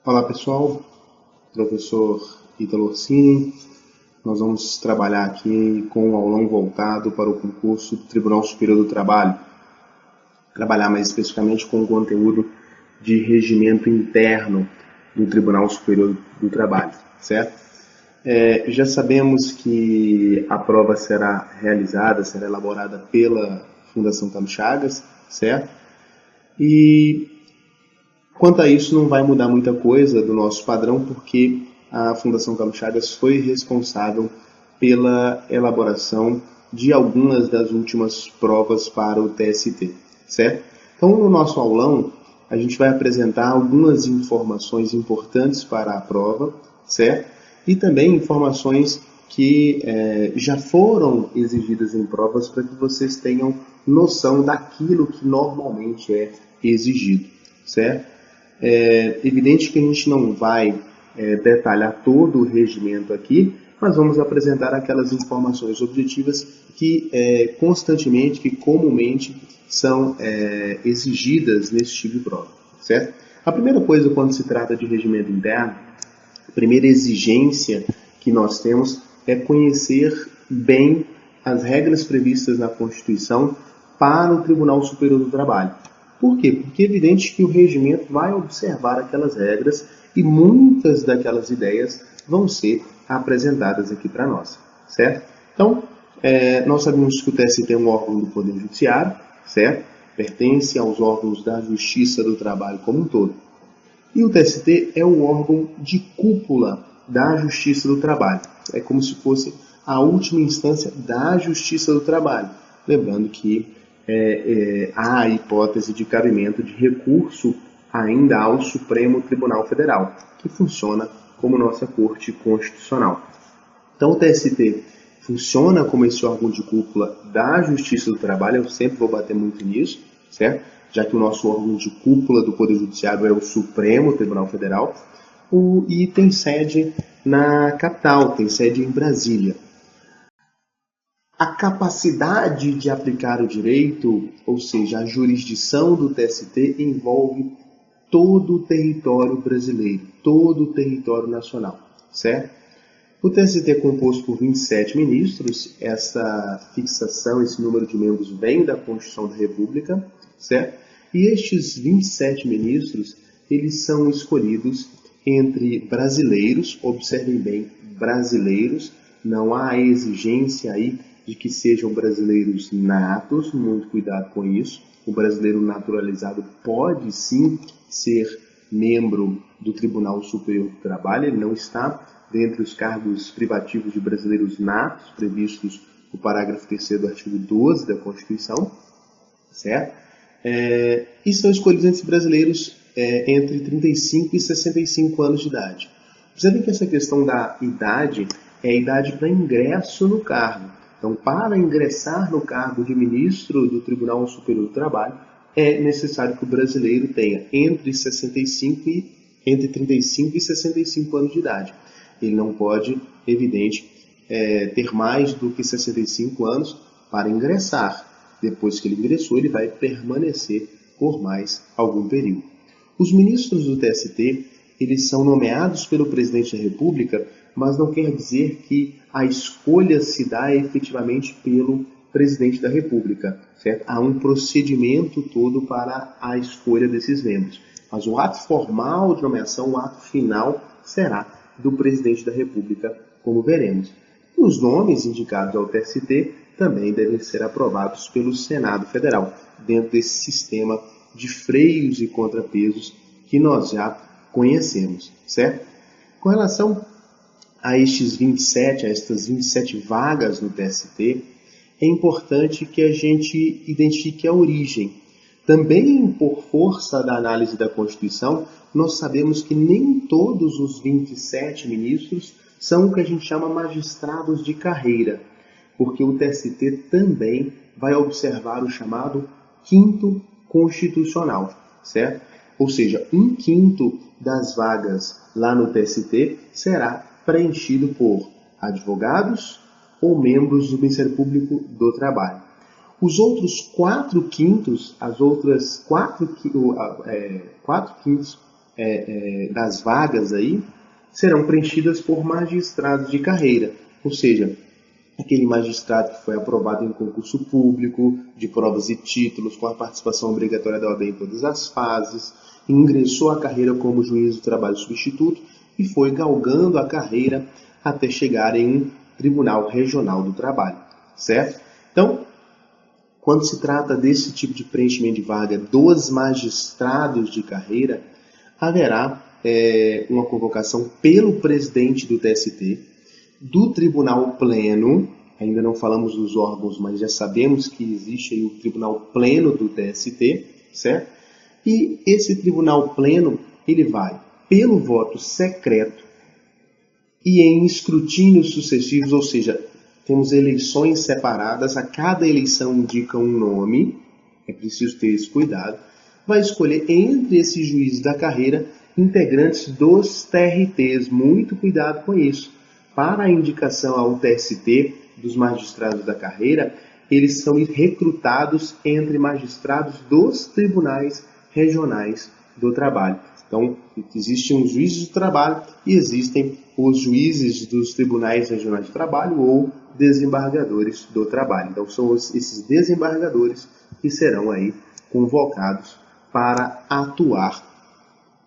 Olá pessoal, professor Ítalo Orsini. Nós vamos trabalhar aqui com um aulão voltado para o concurso do Tribunal Superior do Trabalho. Trabalhar mais especificamente com o conteúdo de regimento interno do Tribunal Superior do Trabalho, certo? Já sabemos que a prova será elaborada pela Fundação Carlos Chagas, certo? E quanto a isso, não vai mudar muita coisa do nosso padrão, porque a Fundação Carlos Chagas foi responsável pela elaboração de algumas das últimas provas para o TST, certo? Então, no nosso aulão, a gente vai apresentar algumas informações importantes para a prova, certo? E também informações que já foram exigidas em provas para que vocês tenham noção daquilo que normalmente é exigido, certo? É evidente que a gente não vai detalhar todo o regimento aqui, mas vamos apresentar aquelas informações objetivas que constantemente, que comumente são exigidas nesse tipo de prova, certo? A primeira coisa quando se trata de regimento interno, a primeira exigência que nós temos é conhecer bem as regras previstas na Constituição para o Tribunal Superior do Trabalho. Por quê? Porque é evidente que o regimento vai observar aquelas regras e muitas daquelas ideias vão ser apresentadas aqui para nós, certo? Então, nós sabemos que o TST é um órgão do Poder Judiciário, certo? Pertence aos órgãos da Justiça do Trabalho como um todo. E o TST é o órgão de cúpula da Justiça do Trabalho. É como se fosse a última instância da Justiça do Trabalho. Lembrando que há a hipótese de cabimento de recurso ainda ao Supremo Tribunal Federal, que funciona como nossa Corte Constitucional. Então o TST funciona como esse órgão de cúpula da Justiça do Trabalho, eu sempre vou bater muito nisso, certo? Já que o nosso órgão de cúpula do Poder Judiciário é o Supremo Tribunal Federal, e tem sede na capital, tem sede em Brasília. A capacidade de aplicar o direito, ou seja, a jurisdição do TST, envolve todo o território brasileiro, todo o território nacional, certo? O TST é composto por 27 ministros, essa fixação, esse número de membros vem da Constituição da República, certo? E estes 27 ministros, eles são escolhidos entre brasileiros, observem bem, brasileiros, não há exigência aí de que sejam brasileiros natos, muito cuidado com isso. O brasileiro naturalizado pode sim ser membro do Tribunal Superior do Trabalho, ele não está dentre os cargos privativos de brasileiros natos, previstos no parágrafo 3º do artigo 12 da Constituição, certo? E são escolhidos entre brasileiros entre 35 e 65 anos de idade. Observem que essa questão da idade é a idade para ingresso no cargo. Então, para ingressar no cargo de ministro do Tribunal Superior do Trabalho, é necessário que o brasileiro tenha entre 35 e 65 anos de idade. Ele não pode, evidente, ter mais do que 65 anos para ingressar. Depois que ele ingressou, ele vai permanecer por mais algum período. Os ministros do TST, eles são nomeados pelo presidente da República, mas não quer dizer que a escolha se dá efetivamente pelo presidente da República, certo? Há um procedimento todo para a escolha desses membros. Mas o ato formal de nomeação, o ato final, será do presidente da República, como veremos. Os nomes indicados ao TST também devem ser aprovados pelo Senado Federal, dentro desse sistema de freios e contrapesos que nós já conhecemos, certo? Com relação a estas 27 vagas no TST, é importante que a gente identifique a origem. Também por força da análise da Constituição, nós sabemos que nem todos os 27 ministros são o que a gente chama magistrados de carreira, porque o TST também vai observar o chamado quinto constitucional, certo? Ou seja, 1/5 das vagas lá no TST será preenchido por advogados ou membros do Ministério Público do Trabalho. Os outros 4/5, as outras 4/5 das vagas aí serão preenchidas por magistrados de carreira, ou seja, aquele magistrado que foi aprovado em concurso público, de provas e títulos, com a participação obrigatória da OAB em todas as fases, ingressou à carreira como juiz do trabalho substituto e foi galgando a carreira até chegar em um tribunal regional do trabalho, certo? Então, quando se trata desse tipo de preenchimento de vaga dos magistrados de carreira, haverá uma convocação pelo presidente do TST, do Tribunal Pleno, ainda não falamos dos órgãos, mas já sabemos que existe aí o Tribunal Pleno do TST, certo? E esse Tribunal Pleno, ele vai pelo voto secreto e em escrutínios sucessivos, ou seja, temos eleições separadas, a cada eleição indica um nome, é preciso ter esse cuidado, vai escolher entre esses juízes da carreira integrantes dos TRTs, muito cuidado com isso. Para a indicação ao TST dos magistrados da carreira, eles são recrutados entre magistrados dos tribunais regionais do trabalho. Então, existem os juízes do trabalho e existem os juízes dos tribunais regionais do trabalho ou desembargadores do trabalho. Então, são esses desembargadores que serão aí convocados para atuar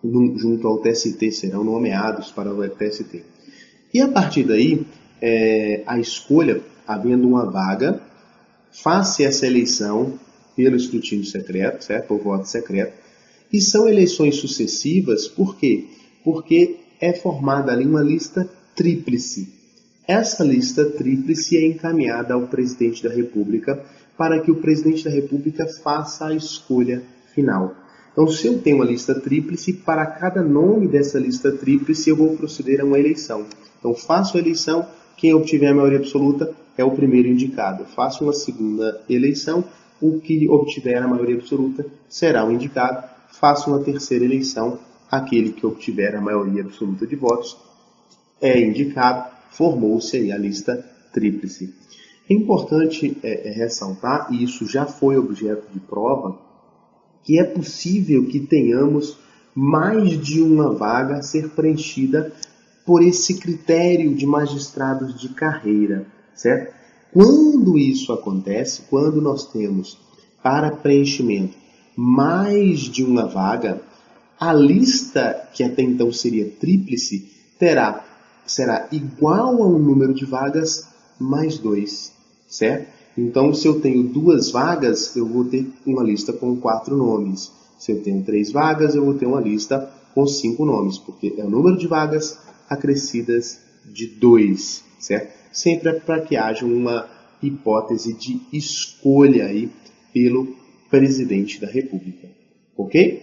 junto ao TST, serão nomeados para o TST. E a partir daí, a escolha, havendo uma vaga, faz-se essa eleição pelo escrutínio secreto, certo? Por voto secreto. E são eleições sucessivas, por quê? Porque é formada ali uma lista tríplice. Essa lista tríplice é encaminhada ao presidente da República para que o presidente da República faça a escolha final. Então, se eu tenho uma lista tríplice, para cada nome dessa lista tríplice eu vou proceder a uma eleição. Então, faço a eleição, quem obtiver a maioria absoluta é o primeiro indicado. Faço uma segunda eleição, o que obtiver a maioria absoluta será o indicado. Faço uma terceira eleição, aquele que obtiver a maioria absoluta de votos é indicado. Formou-se aí a lista tríplice. É importante ressaltar, e isso já foi objeto de prova, que é possível que tenhamos mais de uma vaga a ser preenchida por esse critério de magistrados de carreira, certo? Quando isso acontece, quando nós temos para preenchimento mais de uma vaga, a lista, que até então seria tríplice, será igual a um número de vagas mais 2, certo? Então, se eu tenho 2 vagas, eu vou ter uma lista com 4 nomes. Se eu tenho 3 vagas, eu vou ter uma lista com 5 nomes, porque é o número de vagas acrescidas de 2, certo? Sempre é para que haja uma hipótese de escolha aí pelo presidente da República, ok?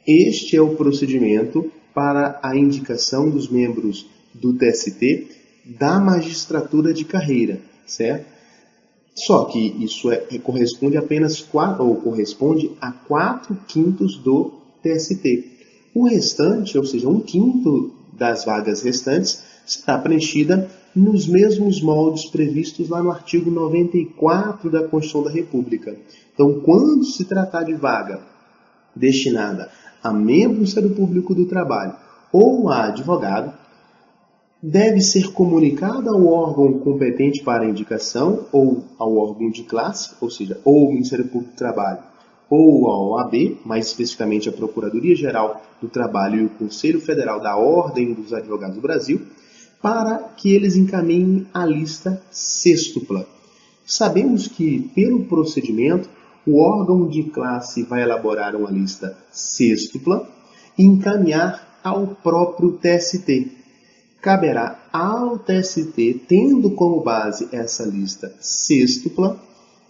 Este é o procedimento para a indicação dos membros do TST da magistratura de carreira, certo? Só que isso corresponde corresponde a 4/5 do TST. O restante, ou seja, 1/5 das vagas restantes, será preenchida nos mesmos moldes previstos lá no artigo 94 da Constituição da República. Então, quando se tratar de vaga destinada a membro do Ministério Público do Trabalho ou a advogado, deve ser comunicado ao órgão competente para a indicação ou ao órgão de classe, ou seja, ou ao Ministério Público do Trabalho ou ao OAB, mais especificamente a Procuradoria-Geral do Trabalho e o Conselho Federal da Ordem dos Advogados do Brasil, para que eles encaminhem a lista sêxtupla. Sabemos que, pelo procedimento, o órgão de classe vai elaborar uma lista sêxtupla e encaminhar ao próprio TST. Caberá ao TST, tendo como base essa lista sêxtupla,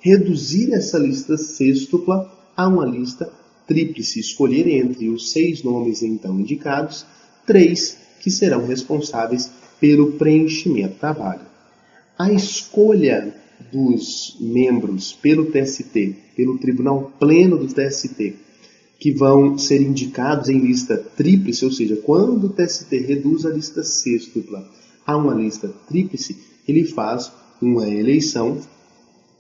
reduzir essa lista sêxtupla a uma lista tríplice, escolher entre os 6 nomes então indicados, 3 que serão responsáveis pelo preenchimento da vaga. A escolha dos membros pelo TST, pelo Tribunal Pleno do TST, que vão ser indicados em lista tríplice, ou seja, quando o TST reduz a lista sêxtupla a uma lista tríplice, ele faz uma eleição,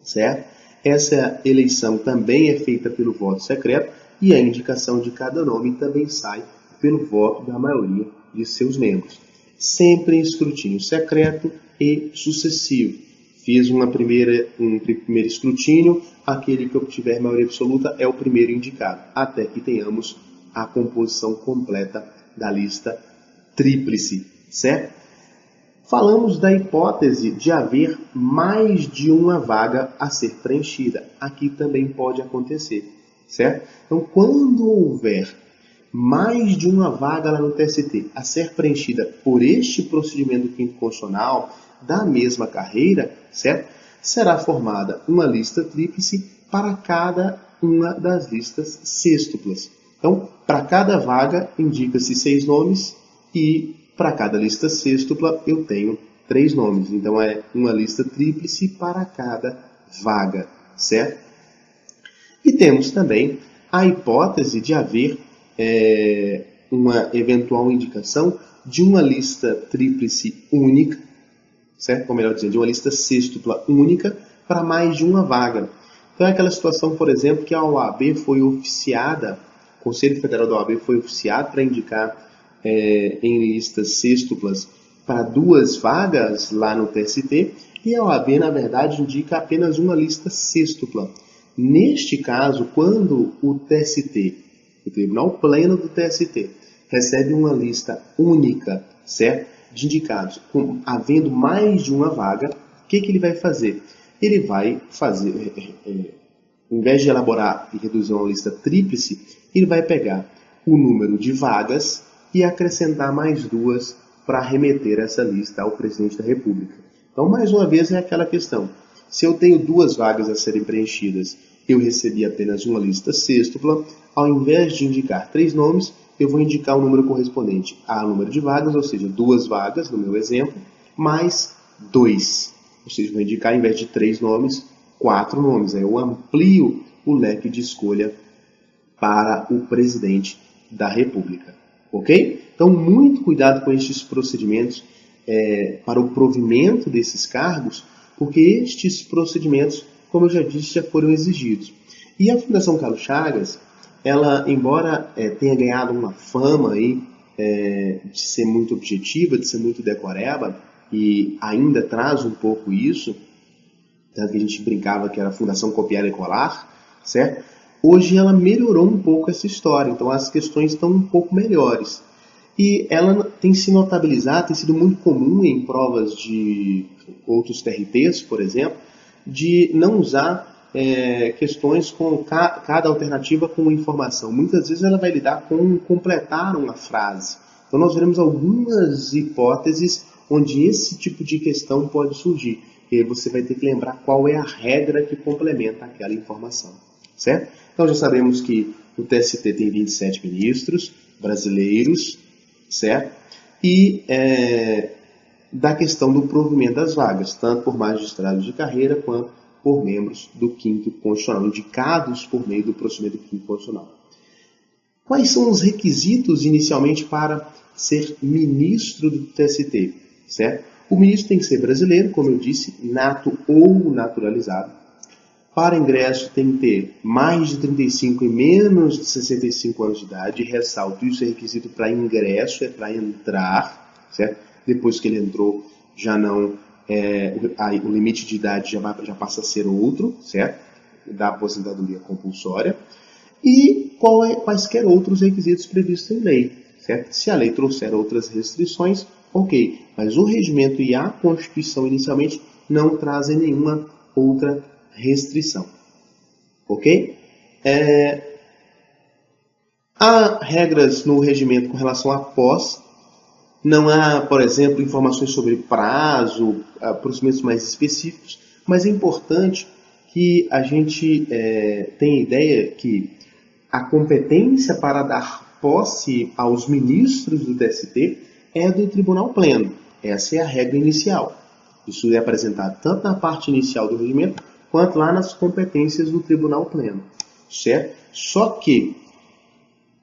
certo? Essa eleição também é feita pelo voto secreto e a indicação de cada nome também sai pelo voto da maioria de seus membros, sempre em escrutínio secreto e sucessivo. Fiz um primeiro escrutínio, aquele que obtiver maioria absoluta é o primeiro indicado, até que tenhamos a composição completa da lista tríplice, certo? Falamos da hipótese de haver mais de uma vaga a ser preenchida. Aqui também pode acontecer, certo? Então, quando houver mais de uma vaga lá no TST a ser preenchida por este procedimento quinto constitucional da mesma carreira, certo? Será formada uma lista tríplice para cada uma das listas sêxtuplas. Então, para cada vaga, indica-se 6 nomes e para cada lista sêxtupla eu tenho 3 nomes. Então, é uma lista tríplice para cada vaga, certo? E temos também a hipótese de haver uma eventual indicação de uma lista tríplice única, certo? Ou melhor dizendo, de uma lista sêxtupla única para mais de uma vaga. Então é aquela situação, por exemplo, que a OAB foi oficiada, o Conselho Federal da OAB foi oficiado para indicar em listas sêxtuplas para 2 vagas lá no TST, e a OAB, na verdade, indica apenas uma lista sêxtupla. Neste caso, quando o TST, o Tribunal Pleno do TST, recebe uma lista única, certo, de indicados, havendo mais de uma vaga, o que ele vai fazer? Ele vai fazer, em vez de elaborar e reduzir uma lista tríplice, ele vai pegar o número de vagas e acrescentar mais 2 para remeter essa lista ao presidente da República. Então, mais uma vez, é aquela questão. Se eu tenho 2 vagas a serem preenchidas, eu recebi apenas uma lista sêxtupla, ao invés de indicar 3 nomes, eu vou indicar o número correspondente ao número de vagas, ou seja, 2 vagas, no meu exemplo, mais 2. Ou seja, vou indicar, ao invés de 3 nomes, 4 nomes. Aí eu amplio o leque de escolha para o presidente da República. Ok? Então, muito cuidado com estes procedimentos para o provimento desses cargos, porque estes procedimentos, como eu já disse, já foram exigidos. E a Fundação Carlos Chagas, ela, embora tenha ganhado uma fama aí, de ser muito objetiva, de ser muito decoreba, e ainda traz um pouco isso, tanto que a gente brincava que era a Fundação Copiar e Colar, certo? Hoje ela melhorou um pouco essa história, então as questões estão um pouco melhores. E ela tem se notabilizado, tem sido muito comum em provas de outros TRTs, por exemplo, de não usar questões com cada alternativa com informação. Muitas vezes ela vai lidar com completar uma frase. Então nós veremos algumas hipóteses onde esse tipo de questão pode surgir. E aí você vai ter que lembrar qual é a regra que complementa aquela informação. Certo? Então já sabemos que o TST tem 27 ministros brasileiros, certo? E da questão do provimento das vagas, tanto por magistrados de carreira quanto por membros do quinto constitucional, indicados por meio do procedimento quinto constitucional. Quais são os requisitos inicialmente para ser ministro do TST? Certo? O ministro tem que ser brasileiro, como eu disse, nato ou naturalizado. Para ingresso tem que ter mais de 35 e menos de 65 anos de idade. Ressalto, isso é requisito para ingresso, é para entrar, certo? Depois que ele entrou, já não o limite de idade já passa a ser outro, certo? Da aposentadoria compulsória. E quaisquer outros requisitos previstos em lei, certo? Se a lei trouxer outras restrições, ok. Mas o regimento e a Constituição inicialmente não trazem nenhuma outra restrição. Ok? Há regras no regimento com relação à posse. Não há, por exemplo, informações sobre prazo, procedimentos mais específicos, mas é importante que a gente tenha ideia que a competência para dar posse aos ministros do TST é do Tribunal Pleno. Essa é a regra inicial. Isso é apresentado tanto na parte inicial do regimento, quanto lá nas competências do Tribunal Pleno. Certo? Só que,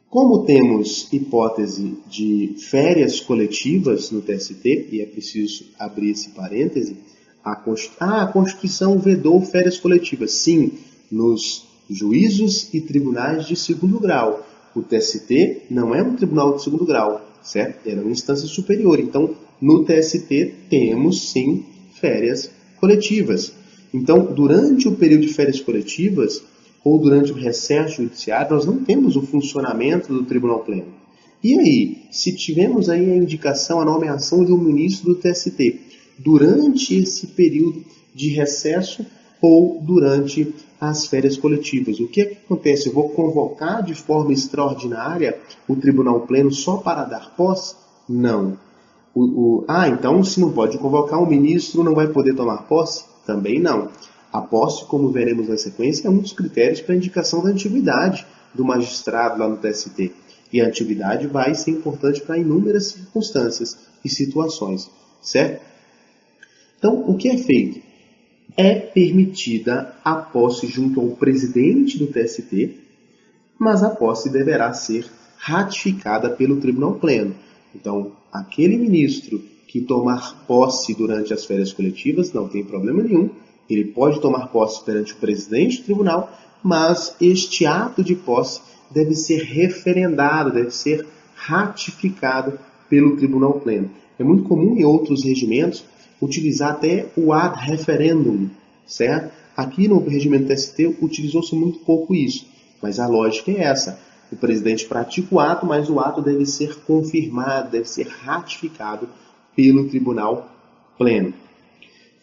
como temos hipótese de férias coletivas no TST, e é preciso abrir esse parêntese, a Constituição vedou férias coletivas, sim, nos juízos e tribunais de segundo grau, O TST não é um tribunal de segundo grau, certo? Era uma instância superior. Então, no TST temos sim férias coletivas. Então, durante o período de férias coletivas ou durante o recesso judiciário, nós não temos o funcionamento do Tribunal Pleno. E aí, se tivemos aí a indicação, a nomeação de um ministro do TST durante esse período de recesso ou durante as férias coletivas, o que é que acontece? Eu vou convocar de forma extraordinária o Tribunal Pleno só para dar posse? Não. Então se não pode convocar um ministro, não vai poder tomar posse? Também não. A posse, como veremos na sequência, é um dos critérios para a indicação da antiguidade do magistrado lá no TST. E a antiguidade vai ser importante para inúmeras circunstâncias e situações, certo? Então, o que é feito? É permitida a posse junto ao presidente do TST, mas a posse deverá ser ratificada pelo Tribunal Pleno. Então, aquele ministro que tomar posse durante as férias coletivas não tem problema nenhum, ele pode tomar posse perante o presidente do tribunal, mas este ato de posse deve ser referendado, deve ser ratificado pelo Tribunal Pleno. É muito comum em outros regimentos utilizar até o ad referendum, certo? Aqui no regimento TST utilizou-se muito pouco isso, mas a lógica é essa. O presidente pratica o ato, mas o ato deve ser confirmado, deve ser ratificado pelo Tribunal Pleno.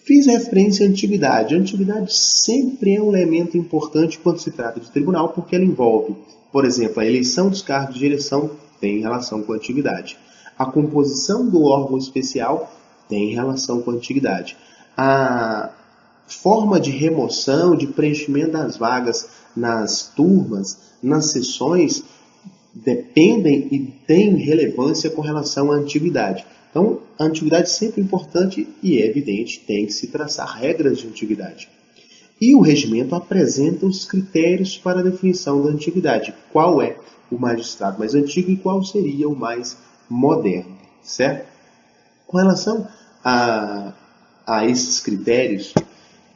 Fiz referência à antiguidade. A antiguidade sempre é um elemento importante quando se trata de tribunal, porque ela envolve, por exemplo, a eleição dos cargos de direção tem relação com a antiguidade. A composição do órgão especial tem relação com a antiguidade. A forma de remoção, de preenchimento das vagas nas turmas, nas sessões, dependem e têm relevância com relação à antiguidade. Então, a antiguidade sempre é importante e é evidente, tem que se traçar regras de antiguidade. E o regimento apresenta os critérios para a definição da antiguidade. Qual é o magistrado mais antigo e qual seria o mais moderno, certo? Com relação a esses critérios,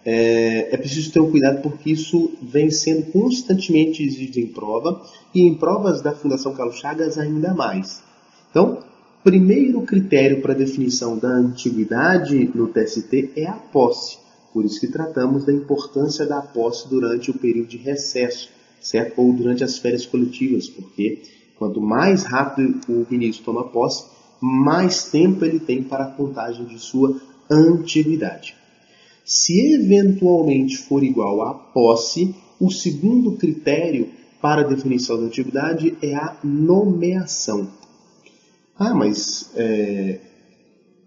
é preciso ter um cuidado porque isso vem sendo constantemente exigido em prova e em provas da Fundação Carlos Chagas ainda mais. Então, primeiro critério para a definição da antiguidade no TST é a posse. Por isso que tratamos da importância da posse durante o período de recesso, certo? Ou durante as férias coletivas, porque quanto mais rápido o ministro toma posse, mais tempo ele tem para a contagem de sua antiguidade. Se eventualmente for igual à posse, o segundo critério para a definição da antiguidade é a nomeação. Mas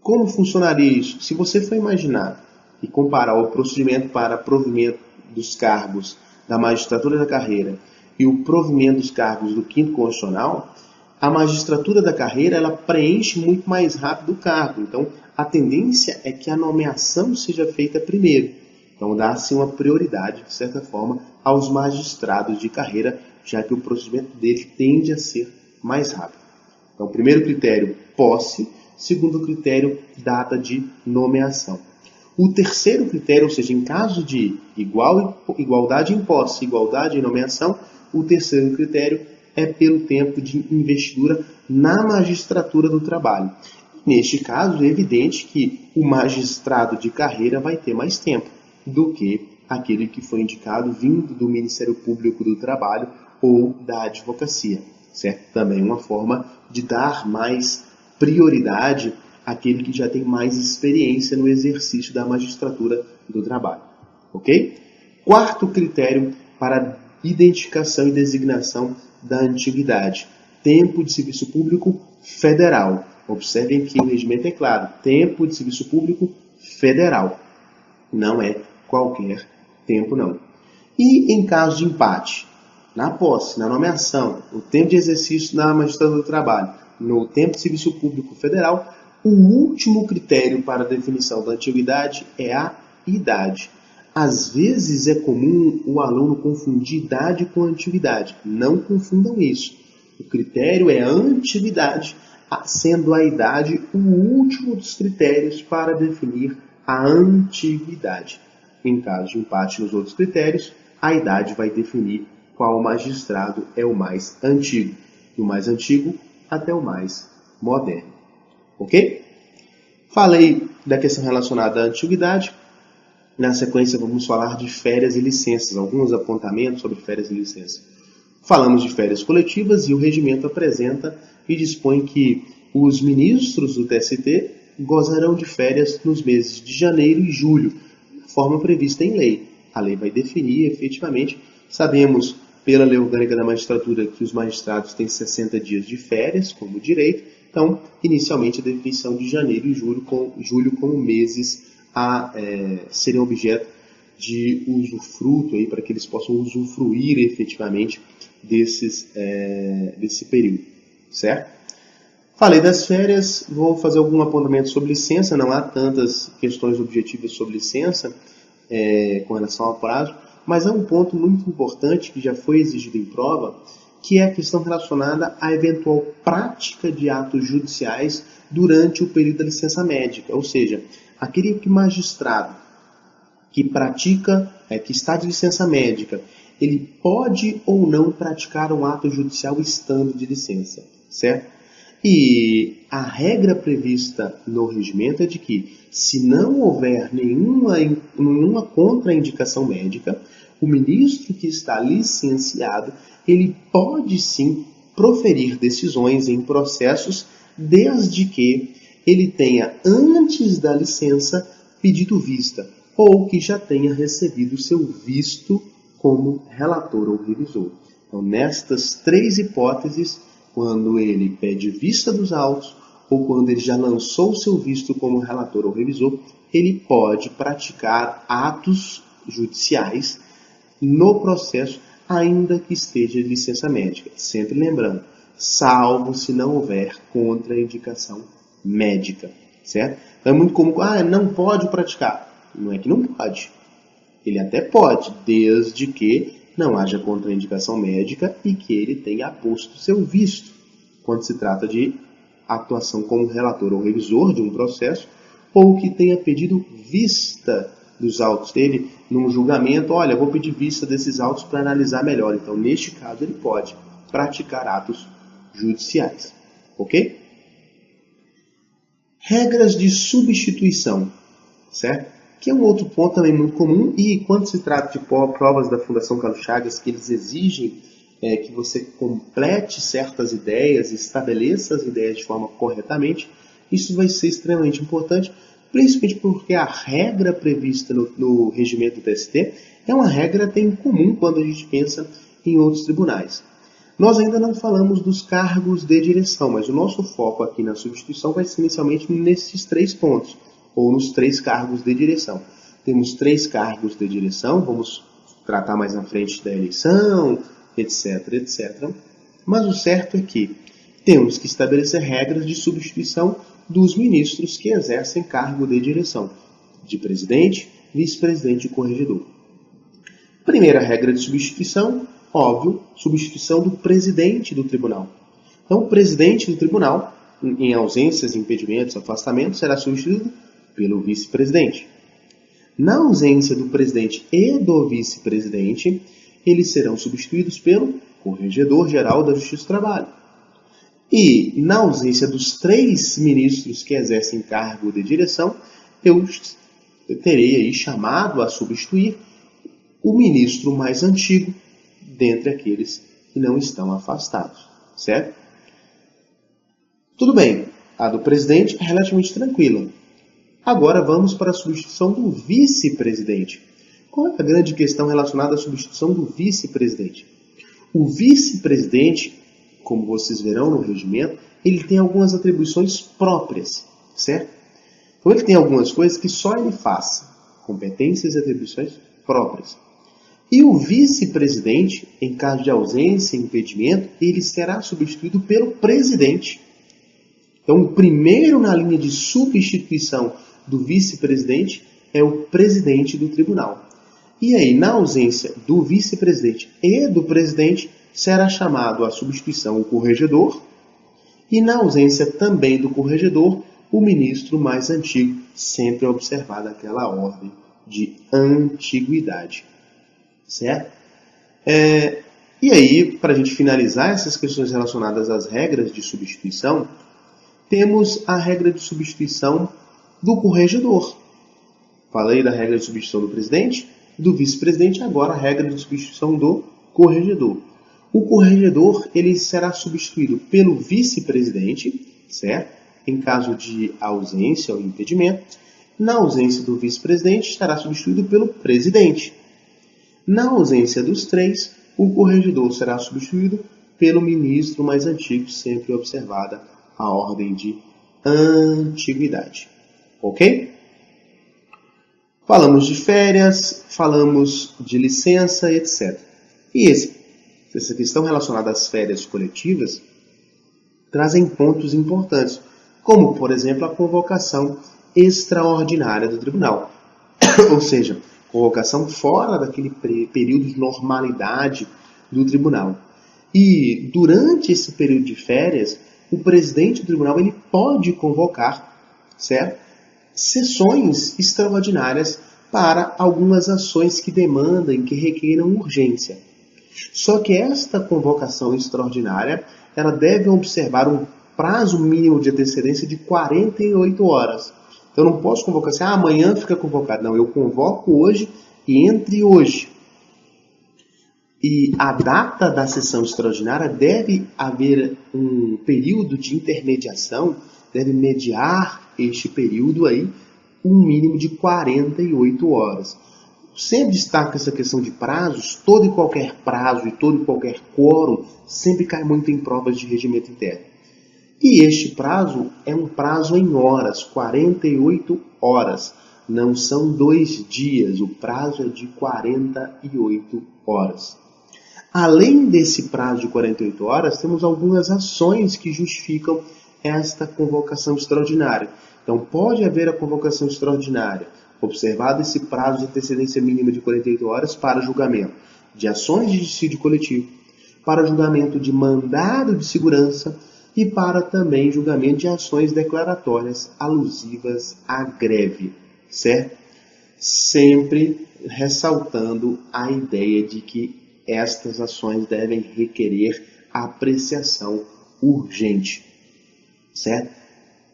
como funcionaria isso? Se você for imaginar e comparar o procedimento para provimento dos cargos da magistratura da carreira e o provimento dos cargos do quinto constitucional, a magistratura da carreira ela preenche muito mais rápido o cargo. Então, a tendência é que a nomeação seja feita primeiro. Então, dá-se uma prioridade, de certa forma, aos magistrados de carreira, já que o procedimento dele tende a ser mais rápido. Então, primeiro critério, posse. Segundo critério, data de nomeação. O terceiro critério, ou seja, em caso de igualdade em posse, igualdade em nomeação, o terceiro critério é pelo tempo de investidura na magistratura do trabalho. Neste caso, é evidente que o magistrado de carreira vai ter mais tempo do que aquele que foi indicado vindo do Ministério Público do Trabalho ou da advocacia, certo? Também uma forma de dar mais prioridade àquele que já tem mais experiência no exercício da magistratura do trabalho, ok? Quarto critério para identificação e designação da antiguidade, tempo de serviço público federal. Observem que o regimento é claro, tempo de serviço público federal. Não é qualquer tempo, não. E em caso de empate, na posse, na nomeação, no tempo de exercício na magistratura do trabalho, no tempo de serviço público federal, o último critério para a definição da antiguidade é a idade. Às vezes é comum o aluno confundir idade com antiguidade. Não confundam isso. O critério é a antiguidade, sendo a idade o último dos critérios para definir a antiguidade. Em caso de empate nos outros critérios, a idade vai definir qual magistrado é o mais antigo, do mais antigo até o mais moderno. Ok? Falei da questão relacionada à antiguidade. Na sequência, vamos falar de férias e licenças, alguns apontamentos sobre férias e licenças. Falamos de férias coletivas e o regimento apresenta e dispõe que os ministros do TST gozarão de férias nos meses de janeiro e julho, de forma prevista em lei. A lei vai definir efetivamente. Sabemos pela Lei Orgânica da Magistratura que os magistrados têm 60 dias de férias como direito. Então, inicialmente, a definição de janeiro e julho como meses a serem objeto de usufruto, para que eles possam usufruir efetivamente desse período, certo? Falei das férias, vou fazer algum apontamento sobre licença, não há tantas questões objetivas sobre licença com relação ao prazo, mas há um ponto muito importante que já foi exigido em prova, que é a questão relacionada à eventual prática de atos judiciais durante o período da licença médica, ou seja, aquele magistrado que pratica, que está de licença médica, ele pode ou não praticar um ato judicial estando de licença, certo? E a regra prevista no regimento é de que, se não houver nenhuma contraindicação médica, o ministro que está licenciado, ele pode sim proferir decisões em processos, desde que ele tenha, antes da licença, pedido vista, ou que já tenha recebido seu visto como relator ou revisor. Então, nestas três hipóteses, quando ele pede vista dos autos, ou quando ele já lançou seu visto como relator ou revisor, ele pode praticar atos judiciais no processo, ainda que esteja de licença médica. Sempre lembrando, salvo se não houver contraindicação médica, certo? Então é muito comum, não pode praticar. Não é que não pode. Ele até pode, desde que não haja contraindicação médica e que ele tenha posto seu visto, quando se trata de atuação como relator ou revisor de um processo, ou que tenha pedido vista dos autos dele num julgamento. Olha, vou pedir vista desses autos para analisar melhor. Então, neste caso, ele pode praticar atos judiciais. Ok? Regras de substituição, certo? Que é um outro ponto também muito comum, e quando se trata de provas da Fundação Carlos Chagas, que eles exigem que você complete certas ideias, estabeleça as ideias de forma corretamente, isso vai ser extremamente importante, principalmente porque a regra prevista no regimento do TST é uma regra até incomum quando a gente pensa em outros tribunais. Nós ainda não falamos dos cargos de direção, mas o nosso foco aqui na substituição vai ser inicialmente nesses 3 pontos, ou nos 3 cargos de direção. Temos 3 cargos de direção, vamos tratar mais na frente da eleição, etc, etc. Mas o certo é que temos que estabelecer regras de substituição dos ministros que exercem cargo de direção, de presidente, vice-presidente e corregedor. Primeira regra de substituição, óbvio, substituição do presidente do tribunal. Então, o presidente do tribunal, em ausências, impedimentos, afastamentos, será substituído pelo vice-presidente. Na ausência do presidente e do vice-presidente, eles serão substituídos pelo Corregedor-Geral da Justiça do Trabalho. E, na ausência dos 3 ministros que exercem cargo de direção, eu terei aí chamado a substituir o ministro mais antigo dentre aqueles que não estão afastados, certo? Tudo bem, a do presidente é relativamente tranquila. Agora vamos para a substituição do vice-presidente. Qual é a grande questão relacionada à substituição do vice-presidente? O vice-presidente, como vocês verão no regimento, ele tem algumas atribuições próprias, certo? Então ele tem algumas coisas que só ele faz, competências e atribuições próprias. E o vice-presidente, em caso de ausência e impedimento, ele será substituído pelo presidente. Então, o primeiro na linha de substituição do vice-presidente é o presidente do tribunal. E aí, na ausência do vice-presidente e do presidente, será chamado à substituição o corregedor, e na ausência também do corregedor, o ministro mais antigo, sempre observada aquela ordem de antiguidade. Certo? E aí, para a gente finalizar essas questões relacionadas às regras de substituição, temos a regra de substituição do corregedor. Falei da regra de substituição do presidente, do vice-presidente, agora a regra de substituição do corregedor. O corregedor ele será substituído pelo vice-presidente, certo? Em caso de ausência ou impedimento. Na ausência do vice-presidente, estará substituído pelo presidente. Na ausência dos três, o corregedor será substituído pelo ministro mais antigo, sempre observada a ordem de antiguidade. Ok? Falamos de férias, falamos de licença, etc. E essa questão relacionada às férias coletivas trazem pontos importantes, como, por exemplo, a convocação extraordinária do tribunal. Ou seja, convocação fora daquele período de normalidade do tribunal. E durante esse período de férias, o presidente do tribunal ele pode convocar, certo? Sessões extraordinárias para algumas ações que demandem, que requeram urgência. Só que esta convocação extraordinária, ela deve observar um prazo mínimo de antecedência de 48 horas. Então eu não posso convocar assim, amanhã fica convocado. Não, eu convoco hoje e entre hoje. E a data da sessão extraordinária deve haver um período de intermediação, deve mediar este período aí, um mínimo de 48 horas. Sempre destaca essa questão de prazos, todo e qualquer prazo e todo e qualquer quórum sempre cai muito em provas de regimento interno. E este prazo é um prazo em horas, 48 horas. Não são 2 dias, o prazo é de 48 horas. Além desse prazo de 48 horas, temos algumas ações que justificam esta convocação extraordinária. Então, pode haver a convocação extraordinária, observado esse prazo de antecedência mínima de 48 horas para julgamento de ações de dissídio coletivo, para julgamento de mandado de segurança e para também julgamento de ações declaratórias alusivas à greve, certo? Sempre ressaltando a ideia de que estas ações devem requerer apreciação urgente, certo?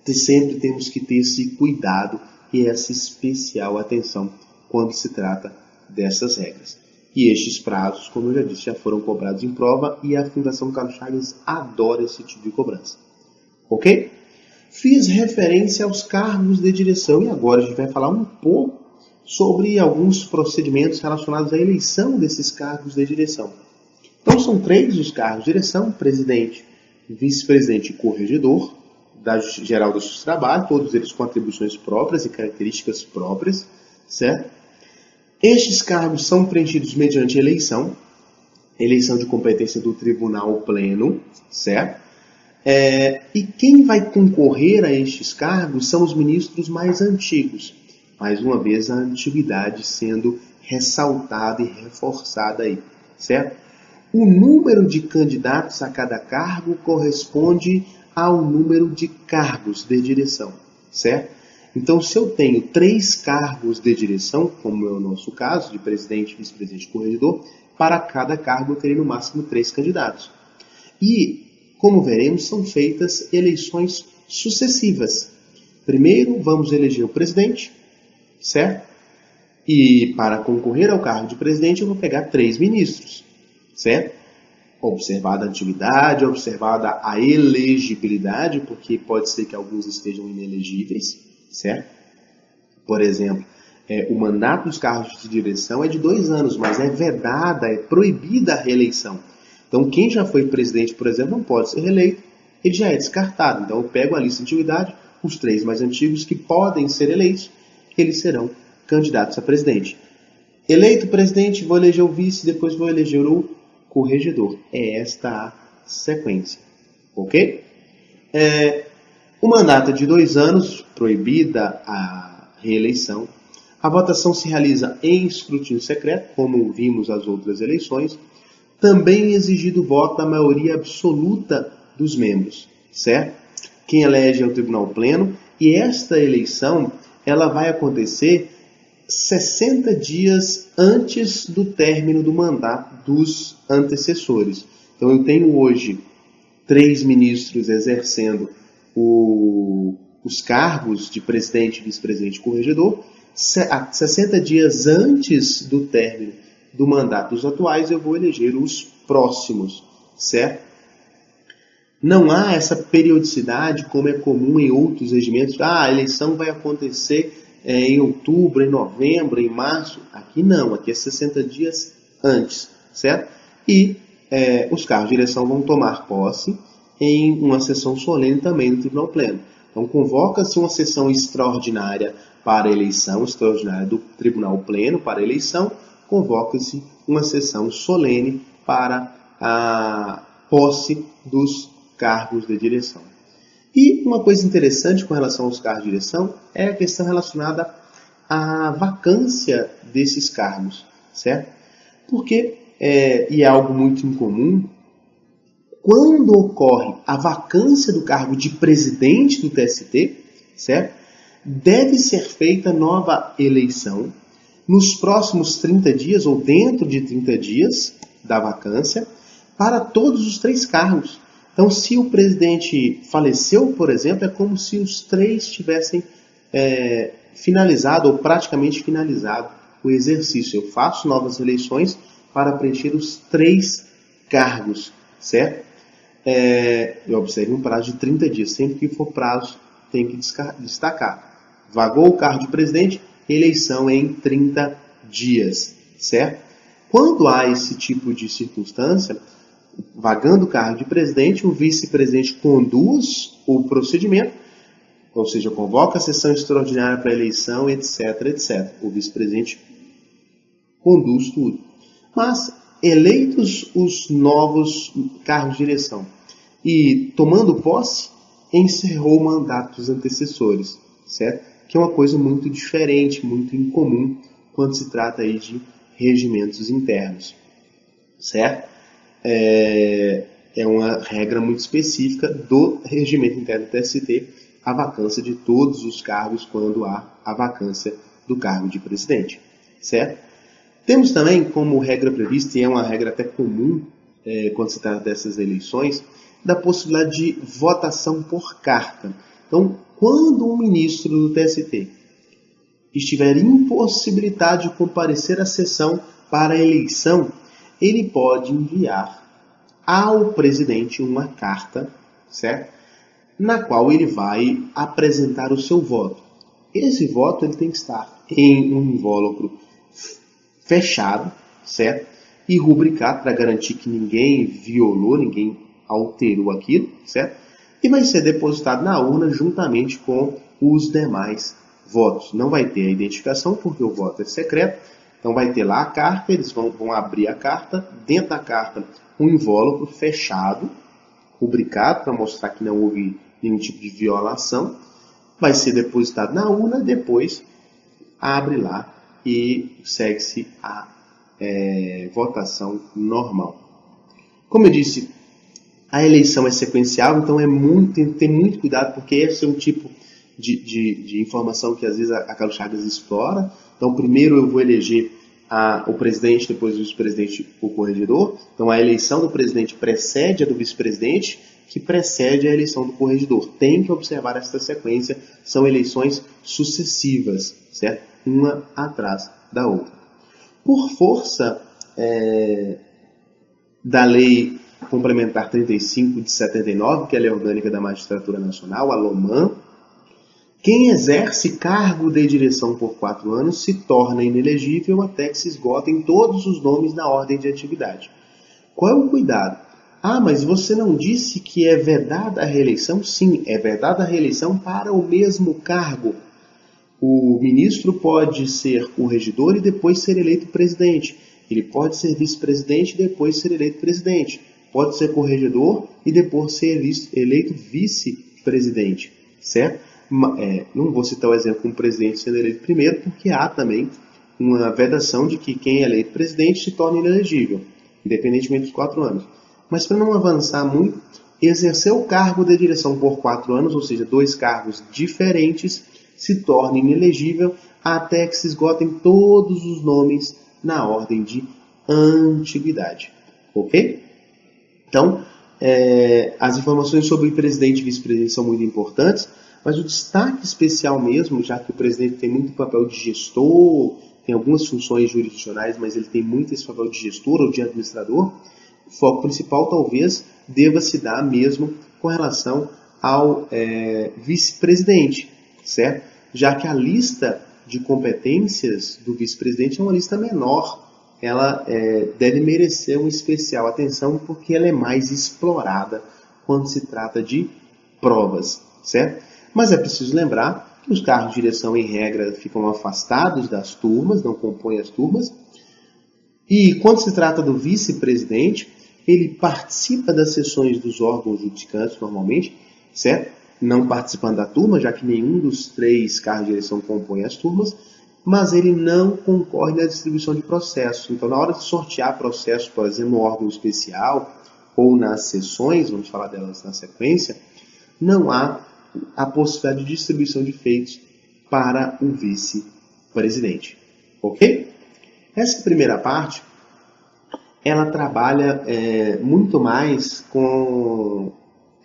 Sempre temos que ter esse cuidado e essa especial atenção quando se trata dessas regras. E estes prazos, como eu já disse, já foram cobrados em prova e a Fundação Carlos Chagas adora esse tipo de cobrança. Ok? Fiz referência aos cargos de direção e agora a gente vai falar um pouco sobre alguns procedimentos relacionados à eleição desses cargos de direção. Então são 3 os cargos de direção: presidente, vice-presidente e corregedor da Geral da Justiça do Trabalho, todos eles com atribuições próprias e características próprias, certo? Estes cargos são preenchidos mediante eleição de competência do Tribunal Pleno, certo? E quem vai concorrer a estes cargos são os ministros mais antigos. Mais uma vez, a antiguidade sendo ressaltada e reforçada aí, certo? O número de candidatos a cada cargo corresponde ao número de cargos de direção, certo? Então, se eu tenho 3 cargos de direção, como é o nosso caso, de presidente, vice-presidente e corregedor, para cada cargo eu terei no máximo 3 candidatos. E, como veremos, são feitas eleições sucessivas. Primeiro, vamos eleger o presidente, certo? E para concorrer ao cargo de presidente, eu vou pegar 3 ministros, certo? Observada a antiguidade, observada a elegibilidade, porque pode ser que alguns estejam inelegíveis, certo? Por exemplo, o mandato dos cargos de direção é de 2 anos, mas é vedada, é proibida a reeleição. Então, quem já foi presidente, por exemplo, não pode ser reeleito, ele já é descartado. Então, eu pego a lista de antiguidade, os 3 mais antigos que podem ser eleitos, eles serão candidatos a presidente. Eleito presidente, vou eleger o vice, depois vou eleger o corregedor. É esta a sequência. Ok? O mandato é de 2 anos, proibida a reeleição. A votação se realiza em escrutínio secreto, como vimos as outras eleições. Também é exigido o voto da maioria absoluta dos membros, certo? Quem elege é o Tribunal Pleno, e esta eleição ela vai acontecer 60 dias antes do término do mandato dos antecessores. Então eu tenho hoje 3 ministros exercendo os cargos de presidente, vice-presidente e corregedor. 60 dias antes do término do mandato dos atuais, eu vou eleger os próximos, certo? Não há essa periodicidade como é comum em outros regimentos. A eleição vai acontecer em outubro, em novembro, em março. Aqui não, aqui é 60 dias antes, certo? E os cargos de direção vão tomar posse em uma sessão solene também do Tribunal Pleno. Então, convoca-se uma sessão extraordinária para a eleição, extraordinária do Tribunal Pleno para a eleição, convoca-se uma sessão solene para a posse dos cargos de direção. E uma coisa interessante com relação aos cargos de direção é a questão relacionada à vacância desses cargos, certo? Porque, e é algo muito incomum, quando ocorre a vacância do cargo de presidente do TST, certo? Deve ser feita nova eleição nos próximos 30 dias ou dentro de 30 dias da vacância para todos os 3 cargos. Então, se o presidente faleceu, por exemplo, é como se os 3 tivessem finalizado ou praticamente finalizado o exercício. Eu faço novas eleições para preencher os 3 cargos, certo? Eu observo um prazo de 30 dias. Sempre que for prazo, tem que destacar. Vagou o cargo de presidente, eleição em 30 dias, certo? Quando há esse tipo de circunstância, vagando o cargo de presidente, o vice-presidente conduz o procedimento, ou seja, convoca a sessão extraordinária para a eleição, etc, etc. O vice-presidente conduz tudo. Mas, eleitos os novos cargos de direção e tomando posse, encerrou o mandato dos antecessores, certo? Que é uma coisa muito diferente, muito incomum quando se trata aí de regimentos internos, certo? É uma regra muito específica do regimento interno do TST, a vacância de todos os cargos quando há a vacância do cargo de presidente, certo? Temos também como regra prevista, e é uma regra até comum quando se trata dessas eleições, da possibilidade de votação por carta. Então, quando um ministro do TST estiver impossibilitado de comparecer à sessão para a eleição, ele pode enviar ao presidente uma carta, certo? Na qual ele vai apresentar o seu voto. Esse voto ele tem que estar em um invólucro fechado, certo? E rubricado para garantir que ninguém violou, ninguém alterou aquilo, certo? E vai ser depositado na urna juntamente com os demais votos. Não vai ter a identificação porque o voto é secreto. Então vai ter lá a carta, eles vão abrir a carta, dentro da carta um invólucro fechado, rubricado para mostrar que não houve nenhum tipo de violação. Vai ser depositado na urna, depois abre lá e segue-se a votação normal. Como eu disse, a eleição é sequencial, então tem que ter muito cuidado, porque esse é um tipo de informação que às vezes a Carlos Chagas explora. Então, primeiro eu vou eleger o presidente, depois o vice-presidente, o corregedor. Então, a eleição do presidente precede a do vice-presidente, que precede a eleição do corregedor. Tem que observar essa sequência, são eleições sucessivas, certo? Uma atrás da outra. Por força da Lei Complementar 35 de 79, que é a Lei Orgânica da Magistratura Nacional, a LOMAN, quem exerce cargo de direção por 4 anos se torna inelegível até que se esgotem todos os nomes na ordem de atividade. Qual é o cuidado? Mas você não disse que é vedada a reeleição? Sim, é vedada a reeleição para o mesmo cargo. O ministro pode ser corregedor e depois ser eleito presidente. Ele pode ser vice-presidente e depois ser eleito presidente. Pode ser corregedor e depois ser eleito vice-presidente, certo? Não vou citar o exemplo com o presidente sendo eleito primeiro, porque há também uma vedação de que quem é eleito presidente se torna inelegível, independentemente dos 4 anos. Mas para não avançar muito, exercer o cargo de direção por 4 anos, ou seja, 2 cargos diferentes, se torna inelegível até que se esgotem todos os nomes na ordem de antiguidade. Ok? Então, as informações sobre presidente e vice-presidente são muito importantes, mas o destaque especial mesmo, já que o presidente tem muito papel de gestor, tem algumas funções jurisdicionais, mas ele tem muito esse papel de gestor ou de administrador, o foco principal talvez deva se dar mesmo com relação ao vice-presidente, certo? Já que a lista de competências do vice-presidente é uma lista menor, ela deve merecer uma especial atenção porque ela é mais explorada quando se trata de provas, certo? Mas é preciso lembrar que os cargos de direção, em regra, ficam afastados das turmas, não compõem as turmas. E quando se trata do vice-presidente, ele participa das sessões dos órgãos judicantes normalmente, certo? Não participando da turma, já que nenhum dos 3 cargos de direção compõe as turmas, mas ele não concorre na distribuição de processos. Então, na hora de sortear processos, por exemplo, no órgão especial ou nas sessões, vamos falar delas na sequência, não há a possibilidade de distribuição de feitos para o vice-presidente. Ok? Essa primeira parte, ela trabalha muito mais com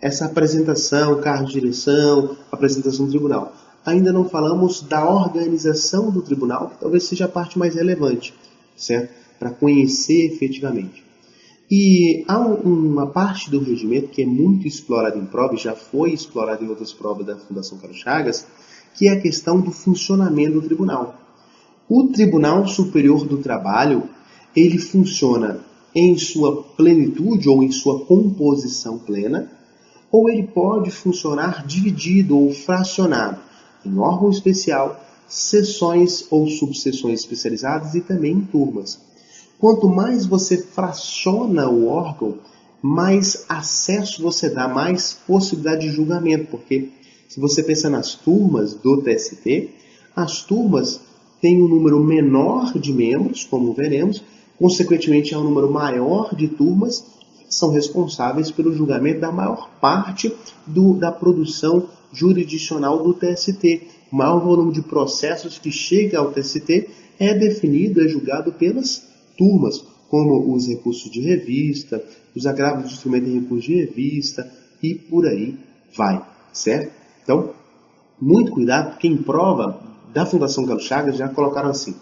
essa apresentação, cargo de direção, apresentação do tribunal. Ainda não falamos da organização do tribunal, que talvez seja a parte mais relevante, certo? Para conhecer efetivamente. E há uma parte do regimento que é muito explorada em prova, e já foi explorada em outras provas da Fundação Carlos Chagas, que é a questão do funcionamento do tribunal. O Tribunal Superior do Trabalho, ele funciona em sua plenitude ou em sua composição plena, ou ele pode funcionar dividido ou fracionado em órgão especial, seções ou subseções especializadas e também em turmas. Quanto mais você fraciona o órgão, mais acesso você dá, mais possibilidade de julgamento, porque se você pensar nas turmas do TST, as turmas têm um número menor de membros, como veremos, consequentemente há um número maior de turmas, são responsáveis pelo julgamento da maior parte da produção jurisdicional do TST. O maior volume de processos que chega ao TST é definido, é julgado pelas turmas, como os recursos de revista, os agravos de instrumento em recurso de revista e por aí vai, certo? Então, muito cuidado, porque em prova da Fundação Carlos Chagas já colocaram assim: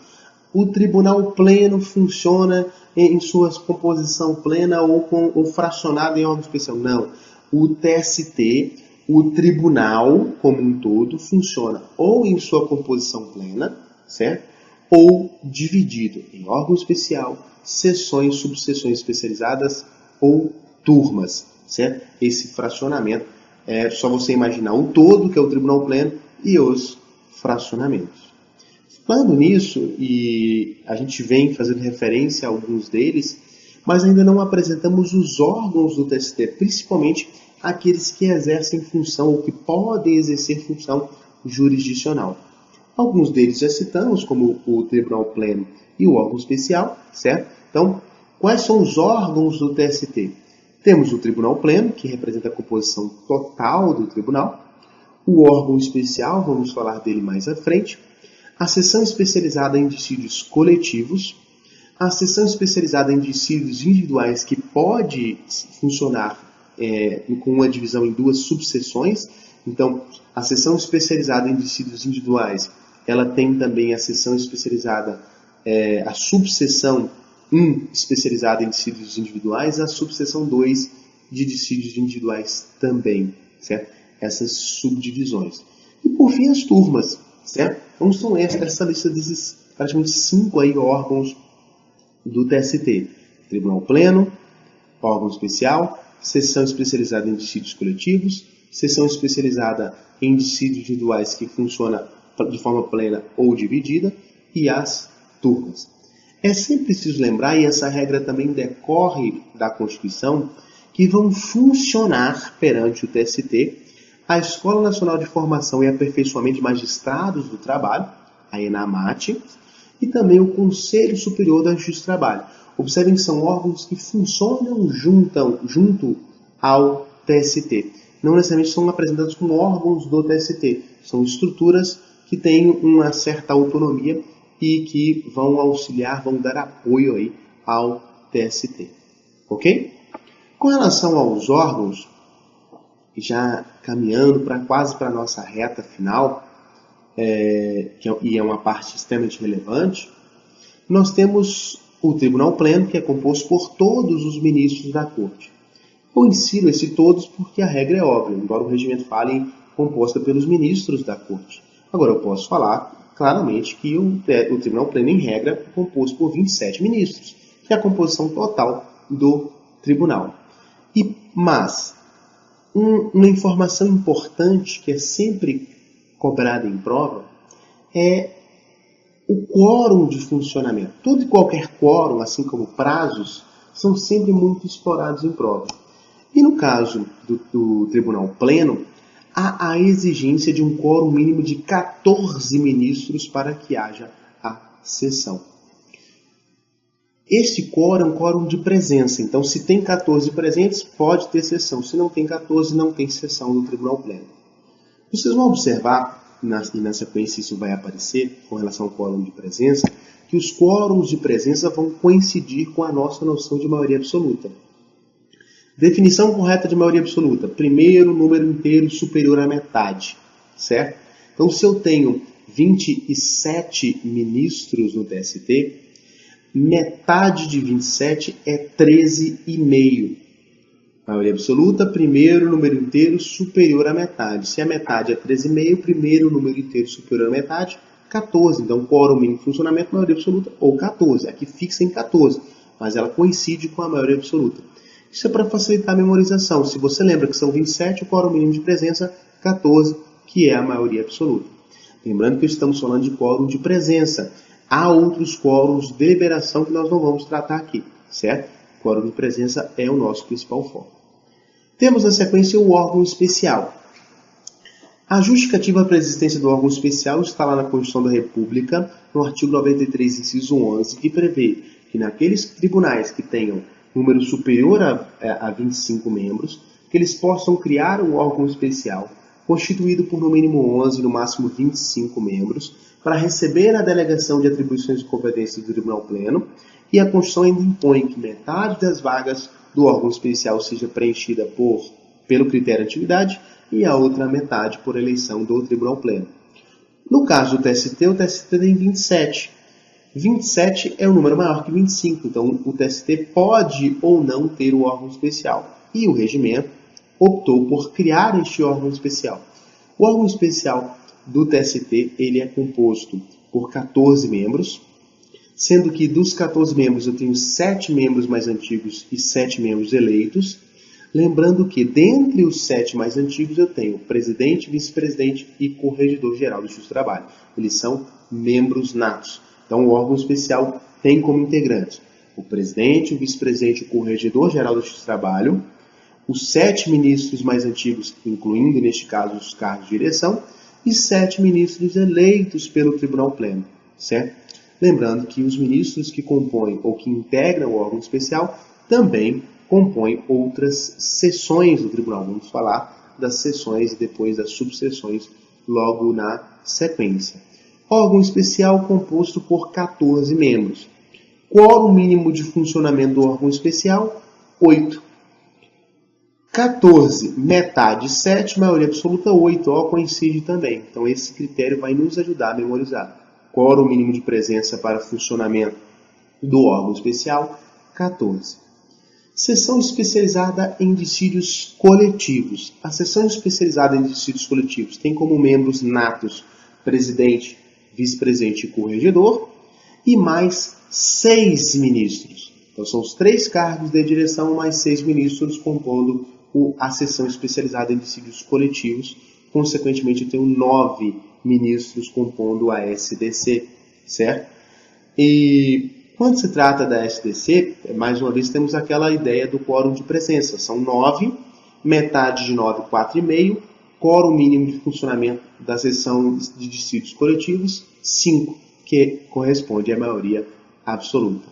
o tribunal pleno funciona em sua composição plena ou fracionado em órgão especial. Não. O TST, o tribunal como um todo, funciona ou em sua composição plena, certo? Ou dividido em órgão especial, seções, subseções especializadas ou turmas, certo? Esse fracionamento é só você imaginar o todo, que é o tribunal pleno, e os fracionamentos. Falando nisso, e a gente vem fazendo referência a alguns deles, mas ainda não apresentamos os órgãos do TST, principalmente aqueles que exercem função ou que podem exercer função jurisdicional. Alguns deles já citamos, como o Tribunal Pleno e o órgão especial, certo? Então, quais são os órgãos do TST? Temos o Tribunal Pleno, que representa a composição total do tribunal, o órgão especial, vamos falar dele mais à frente, a seção especializada em dissídios coletivos, a seção especializada em dissídios individuais, que pode funcionar com uma divisão em 2 subseções. Então, a seção especializada em dissídios individuais, ela tem também a seção especializada, a subseção 1 especializada em dissídios individuais, a subseção 2 de dissídios individuais também, certo? Essas subdivisões. E por fim, as turmas, certo? Então são essa lista desses praticamente 5 aí órgãos do TST. Tribunal Pleno, órgão especial, seção especializada em dissídios coletivos, seção especializada em dissídios individuais que funciona de forma plena ou dividida, e as turmas. É sempre preciso lembrar, e essa regra também decorre da Constituição, que vão funcionar perante o TST a Escola Nacional de Formação e Aperfeiçoamento de Magistrados do Trabalho, a ENAMAT, e também o Conselho Superior da Justiça do Trabalho. Observem que são órgãos que funcionam junto ao TST. Não necessariamente são apresentados como órgãos do TST, são estruturas que têm uma certa autonomia e que vão auxiliar, vão dar apoio aí ao TST. Ok? Com relação aos órgãos, já caminhando quase para a nossa reta final, e é uma parte extremamente relevante, nós temos o Tribunal Pleno, que é composto por todos os ministros da Corte. Eu insiro esse todos porque a regra é óbvia, embora o regimento fale composta pelos ministros da Corte. Agora, eu posso falar claramente que o Tribunal Pleno, em regra, é composto por 27 ministros, que é a composição total do Tribunal. Mas, uma informação importante que é sempre cobrada em prova é o quórum de funcionamento. Todo e qualquer quórum, assim como prazos, são sempre muito explorados em prova. E no caso do Tribunal Pleno, há a exigência de um quórum mínimo de 14 ministros para que haja a sessão. Este quórum é um quórum de presença. Então, se tem 14 presentes, pode ter sessão. Se não tem 14, não tem sessão do Tribunal Pleno. Vocês vão observar, e na sequência isso vai aparecer, com relação ao quórum de presença, que os quórums de presença vão coincidir com a nossa noção de maioria absoluta. Definição correta de maioria absoluta. Primeiro número inteiro superior à metade. Certo? Então, se eu tenho 27 ministros no TST, metade de 27 é 13,5. Maioria absoluta, primeiro número inteiro superior à metade. Se a metade é 13,5, primeiro número inteiro superior à metade, 14. Então, quórum mínimo de funcionamento, maioria absoluta, ou 14. Aqui fixa em 14, mas ela coincide com a maioria absoluta. Isso é para facilitar a memorização. Se você lembra que são 27, o quórum mínimo de presença, 14, que é a maioria absoluta. Lembrando que estamos falando de quórum de presença. Há outros quórums de deliberação que nós não vamos tratar aqui, certo? O quórum de presença é o nosso principal foco. Temos na sequência o órgão especial. A justificativa para a existência do órgão especial está lá na Constituição da República, no artigo 93, inciso 11, que prevê que naqueles tribunais que tenham número superior a 25 membros, que eles possam criar um órgão especial, constituído por no mínimo 11, no máximo 25 membros, para receber a delegação de atribuições e competências do Tribunal Pleno, e a Constituição ainda impõe que metade das vagas do órgão especial seja preenchida pelo critério de atividade e a outra metade por eleição do Tribunal Pleno. No caso do TST, o TST tem 27. 27 é um número maior que 25, então o TST pode ou não ter o órgão especial. E o regimento optou por criar este órgão especial. O órgão especial do TST ele é composto por 14 membros, sendo que dos 14 membros eu tenho 7 membros mais antigos e 7 membros eleitos. Lembrando que dentre os 7 mais antigos eu tenho presidente, vice-presidente e corregedor-geral do Justiça do Trabalho. Eles são membros natos. Então, o órgão especial tem como integrantes o presidente, o vice-presidente e o corregedor-geral da Justiça do Trabalho, os 7 ministros mais antigos, incluindo, neste caso, os cargos de direção, e 7 ministros eleitos pelo Tribunal Pleno, certo? Lembrando que os ministros que compõem ou que integram o órgão especial também compõem outras seções do Tribunal. Vamos falar das seções e depois das subseções logo na sequência. Órgão especial composto por 14 membros. Quórum mínimo de funcionamento do órgão especial, 8. 14, metade, 7, maioria absoluta, 8. Ó, coincide também. Então, esse critério vai nos ajudar a memorizar. Quórum mínimo de presença para funcionamento do órgão especial, 14. Seção especializada em dissídios coletivos. A seção especializada em dissídios coletivos tem como membros natos presidente, vice-presidente e corregedor, e mais 6 ministros. Então, são os 3 cargos de direção, mais 6 ministros compondo a seção especializada em dissídios coletivos. Consequentemente, eu tenho 9 ministros compondo a SDC, certo? E quando se trata da SDC, mais uma vez temos aquela ideia do quórum de presença. São 9, metade de 9, 4,5, quórum mínimo de funcionamento da seção de dissídios coletivos, 5, que corresponde à maioria absoluta.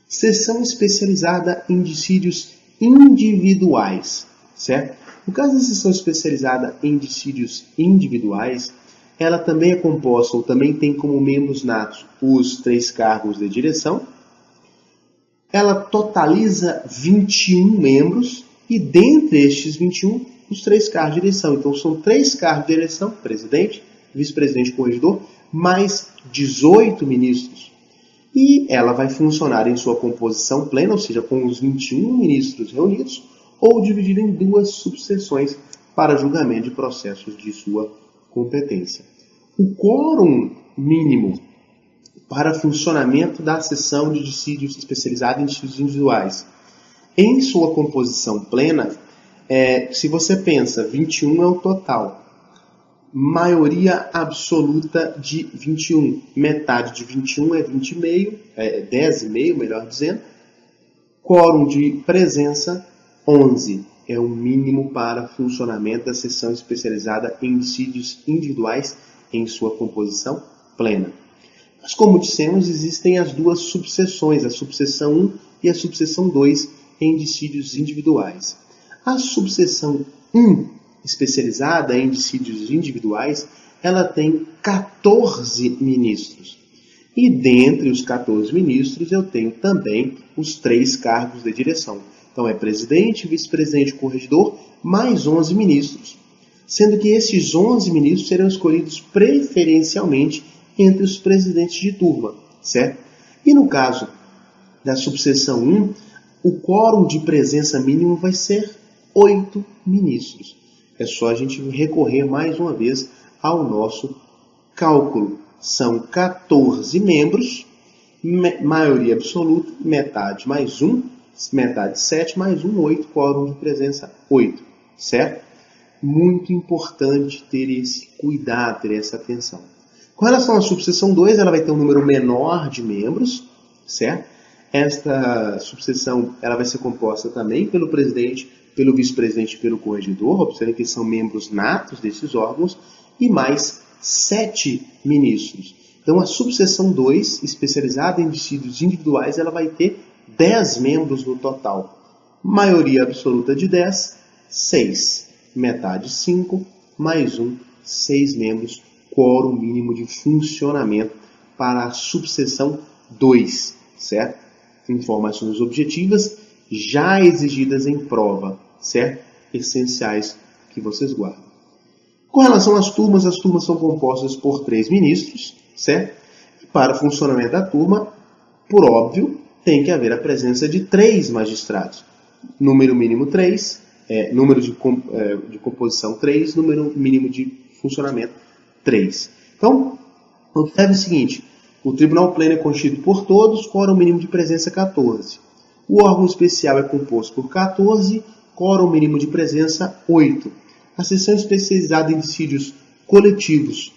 Seção especializada em dissídios individuais, certo? No caso da seção especializada em dissídios individuais, ela também é composta, ou também tem como membros natos, os 3 cargos de direção. Ela totaliza 21 membros, e dentre estes 21, os 3 cargos de direção. Então, são 3 cargos de direção, presidente, vice-presidente e corregedor, mais 18 ministros. E ela vai funcionar em sua composição plena, ou seja, com os 21 ministros reunidos, ou dividida em 2 subseções para julgamento de processos de sua competência. O quórum mínimo para funcionamento da sessão de dissídios especializada em dissídios individuais, em sua composição plena, se você pensa, 21 é o total, maioria absoluta de 21, metade de 21 é 20,5, 10,5, melhor dizendo, quórum de presença, 11, é o mínimo para funcionamento da sessão especializada em dissídios individuais em sua composição plena. Mas, como dissemos, existem as 2 subseções, a subseção 1 e a subseção 2 em dissídios individuais. A subseção 1, especializada em dissídios individuais, ela tem 14 ministros. E dentre os 14 ministros eu tenho também os 3 cargos de direção. Então é presidente, vice-presidente e corregedor, mais 11 ministros. Sendo que esses 11 ministros serão escolhidos preferencialmente entre os presidentes de turma, certo? E no caso da subseção 1, o quórum de presença mínimo vai ser 8 ministros. É só a gente recorrer mais uma vez ao nosso cálculo. São 14 membros, maioria absoluta, metade mais 1, metade 7 mais 1, 8, quórum de presença 8, certo? Muito importante ter esse cuidado, ter essa atenção. Com relação à subseção 2, ela vai ter um número menor de membros, certo? Esta subseção ela vai ser composta também pelo presidente, pelo vice-presidente e pelo corregedor, observem que são membros natos desses órgãos, e mais 7 ministros. Então, a subseção 2, especializada em dissídios individuais, ela vai ter 10 membros no total. Maioria absoluta de 10, 6. Metade 5, mais 1, 6 membros, quórum mínimo de funcionamento para a subseção 2, certo? Informações objetivas já exigidas em prova, certo? Essenciais que vocês guardam. Com relação às turmas são compostas por 3 ministros, certo? E para o funcionamento da turma, por óbvio, tem que haver a presença de 3 magistrados. Número mínimo 3, número de composição 3, número mínimo de funcionamento 3. Então, observe o seguinte, o Tribunal Pleno é constituído por todos, quórum mínimo de presença 14. O órgão especial é composto por 14, quórum mínimo de presença 8. A sessão especializada em dissídios coletivos,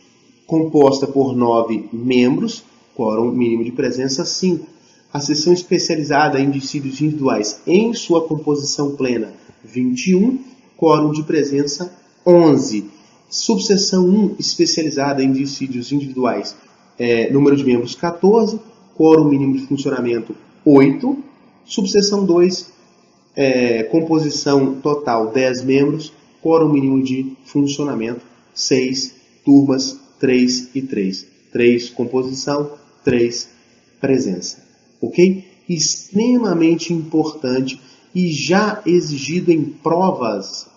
composta por 9 membros, quórum mínimo de presença 5. A sessão especializada em dissídios individuais em sua composição plena, 21, quórum de presença 11. Subseção 1, especializada em dissídios individuais, número de membros 14, quórum mínimo de funcionamento 8. Subseção 2, composição total 10 membros, quórum mínimo de funcionamento 6, turmas 3 e 3. 3 composição, 3 presença. Ok? Extremamente importante e já exigido em provas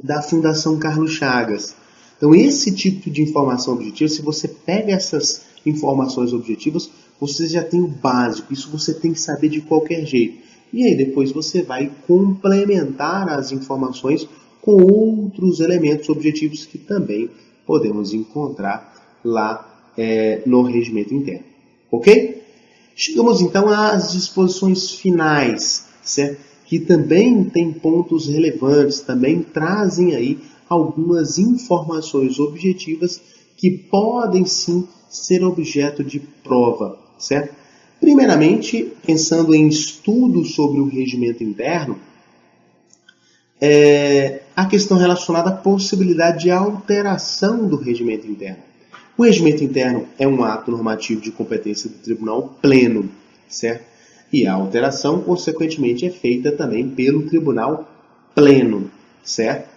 da Fundação Carlos Chagas. Então, esse tipo de informação objetiva, se você pega essas informações objetivas, você já tem o básico. Isso você tem que saber de qualquer jeito. E aí, depois você vai complementar as informações com outros elementos objetivos que também podemos encontrar lá no regimento interno. Ok? Chegamos então às disposições finais, certo? Que também tem pontos relevantes, também trazem aí algumas informações objetivas que podem sim ser objeto de prova, certo? Primeiramente, pensando em estudos sobre o regimento interno, a questão relacionada à possibilidade de alteração do regimento interno. O regimento interno é um ato normativo de competência do Tribunal Pleno, certo? E a alteração, consequentemente, é feita também pelo Tribunal Pleno, certo?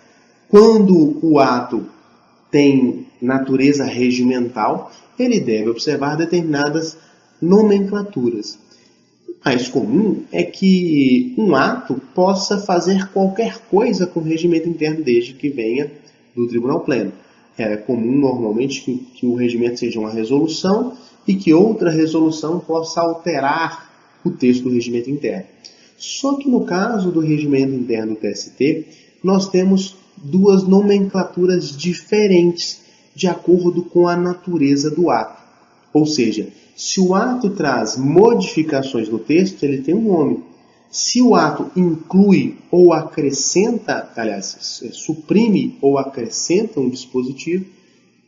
Quando o ato tem natureza regimental, ele deve observar determinadas nomenclaturas. O mais comum é que um ato possa fazer qualquer coisa com o regimento interno, desde que venha do Tribunal Pleno. É comum, normalmente, que o regimento seja uma resolução e que outra resolução possa alterar o texto do regimento interno. Só que no caso do regimento interno do TST, nós temos duas nomenclaturas diferentes de acordo com a natureza do ato. Ou seja, se o ato traz modificações no texto, ele tem um nome. Se o ato inclui ou acrescenta, aliás, suprime ou acrescenta um dispositivo,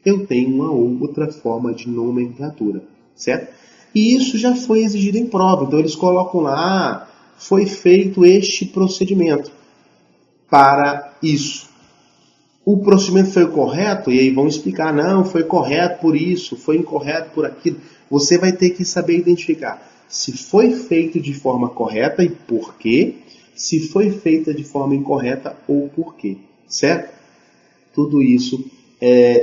eu tenho uma outra forma de nomenclatura, certo? E isso já foi exigido em prova. Então eles colocam lá, foi feito este procedimento para isso. O procedimento foi correto? E aí vão explicar, não, foi correto por isso, foi incorreto por aquilo. Você vai ter que saber identificar se foi feito de forma correta e por quê, se foi feita de forma incorreta ou por quê, certo? Tudo isso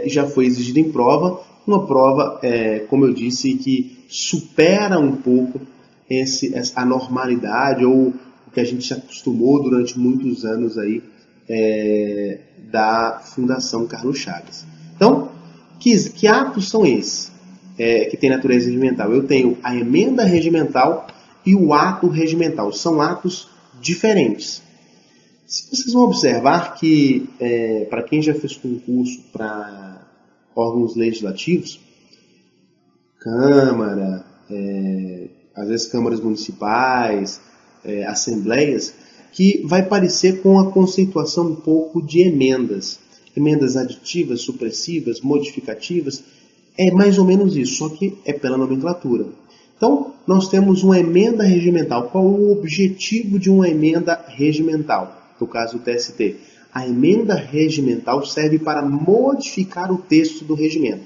já foi exigido em prova, uma prova, como eu disse, que supera um pouco a normalidade ou o que a gente se acostumou durante muitos anos aí da Fundação Carlos Chagas. Então, que atos são esses que tem natureza regimental? Eu tenho a emenda regimental e o ato regimental. São atos diferentes. Vocês vão observar que, para quem já fez concurso para órgãos legislativos, Câmara, às vezes câmaras municipais, assembleias, que vai parecer com a conceituação um pouco de emendas. Emendas aditivas, supressivas, modificativas. É mais ou menos isso, só que é pela nomenclatura. Então, nós temos uma emenda regimental. Qual o objetivo de uma emenda regimental? No caso do TST. A emenda regimental serve para modificar o texto do regimento.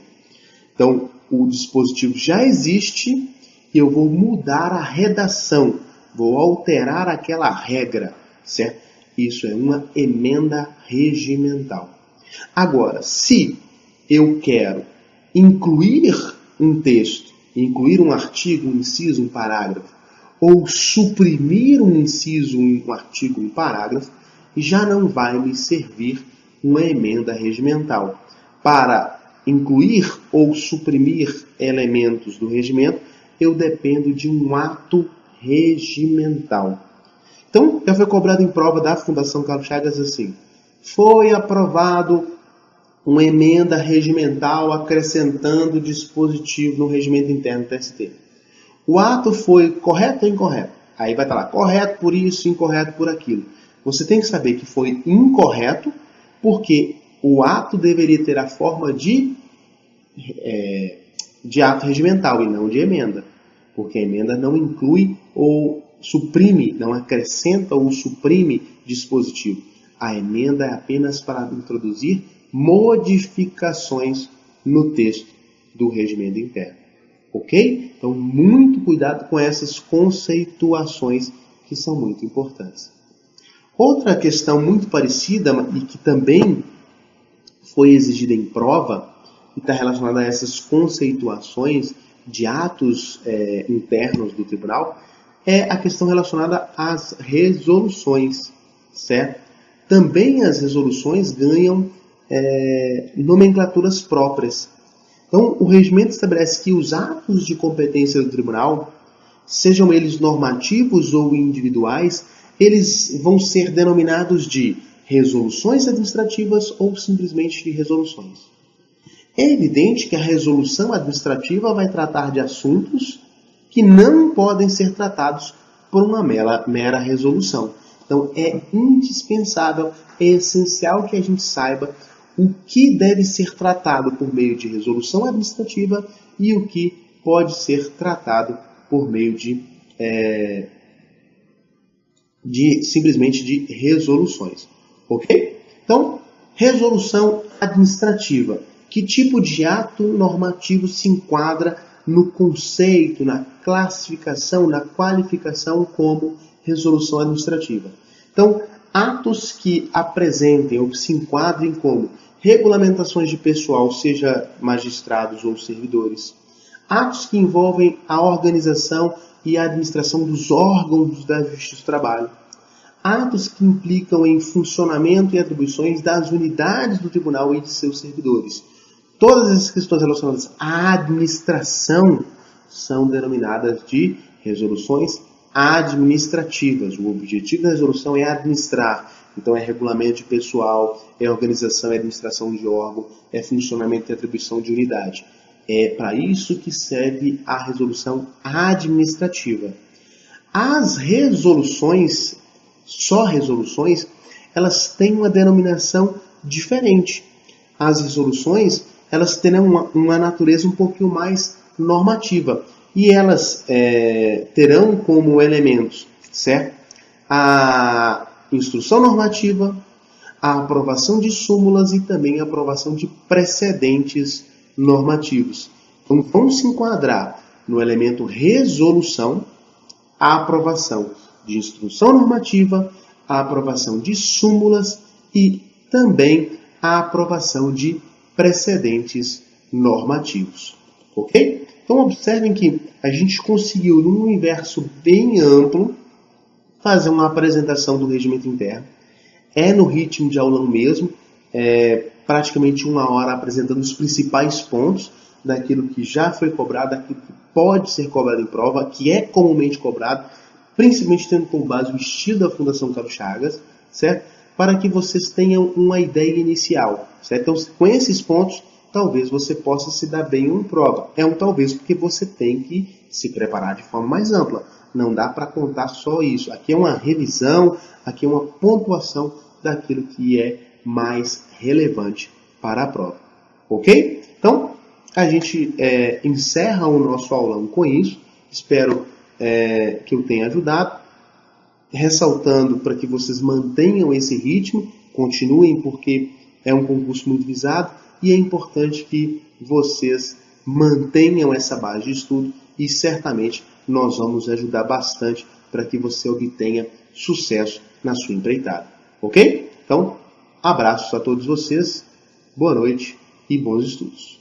Então, o dispositivo já existe e eu vou mudar a redação. Vou alterar aquela regra, certo? Isso é uma emenda regimental. Agora, se eu quero incluir um texto, incluir um artigo, um inciso, um parágrafo, ou suprimir um inciso, um artigo, um parágrafo, já não vai me servir uma emenda regimental. Para incluir ou suprimir elementos do regimento, eu dependo de um ato regimental. Então, já foi cobrado em prova da Fundação Carlos Chagas assim: foi aprovado uma emenda regimental acrescentando dispositivo no regimento interno do TST. O ato foi correto ou incorreto? Aí vai estar lá, correto por isso, incorreto por aquilo. Você tem que saber que foi incorreto, porque o ato deveria ter a forma de ato regimental e não de emenda. Porque a emenda não inclui ou suprime, não acrescenta ou suprime dispositivo. A emenda é apenas para introduzir modificações no texto do regimento interno. Ok? Então, muito cuidado com essas conceituações que são muito importantes. Outra questão muito parecida e que também foi exigida em prova e está relacionada a essas conceituações de atos internos do tribunal é a questão relacionada às resoluções, certo? Também as resoluções ganham nomenclaturas próprias. Então, o regimento estabelece que os atos de competência do tribunal, sejam eles normativos ou individuais, eles vão ser denominados de resoluções administrativas ou simplesmente de resoluções. É evidente que a resolução administrativa vai tratar de assuntos que não podem ser tratados por uma mera resolução. Então, é indispensável, é essencial que a gente saiba o que deve ser tratado por meio de resolução administrativa e o que pode ser tratado por meio de simplesmente de resoluções. Ok? Então, resolução administrativa. Que tipo de ato normativo se enquadra no conceito, na classificação, na qualificação como resolução administrativa? Então, atos que apresentem ou que se enquadrem como regulamentações de pessoal, seja magistrados ou servidores, atos que envolvem a organização e a administração dos órgãos da Justiça do Trabalho, atos que implicam em funcionamento e atribuições das unidades do tribunal e de seus servidores. Todas essas questões relacionadas à administração são denominadas de resoluções administrativas. O objetivo da resolução é administrar. Então, é regulamento de pessoal, é organização e administração de órgão, é funcionamento e atribuição de unidade. É para isso que serve a resolução administrativa. As resoluções, só resoluções, elas têm uma denominação diferente. As resoluções, elas terão uma natureza um pouquinho mais normativa. E elas terão como elementos, certo? A instrução normativa, a aprovação de súmulas e também a aprovação de precedentes normativos. Então, vão se enquadrar no elemento resolução, a aprovação de instrução normativa, a aprovação de súmulas e também a aprovação de precedentes normativos. Ok? Então, observem que a gente conseguiu, num universo bem amplo, fazer uma apresentação do regimento interno. É no ritmo de aulão mesmo, praticamente 1 hora apresentando os principais pontos daquilo que já foi cobrado, daquilo que pode ser cobrado em prova, que é comumente cobrado, principalmente tendo como base o estilo da Fundação Carlos Chagas, certo? Para que vocês tenham uma ideia inicial, certo? Então, com esses pontos, talvez você possa se dar bem em prova. É um talvez porque você tem que se preparar de forma mais ampla. Não dá para contar só isso. Aqui é uma revisão, aqui é uma pontuação daquilo que é mais relevante para a prova. Ok? Então, a gente encerra o nosso aulão com isso. Espero que eu tenha ajudado. Ressaltando para que vocês mantenham esse ritmo, continuem, porque é um concurso muito visado e é importante que vocês mantenham essa base de estudo e certamente nós vamos ajudar bastante para que você obtenha sucesso na sua empreitada. Ok? Então, abraços a todos vocês, boa noite e bons estudos.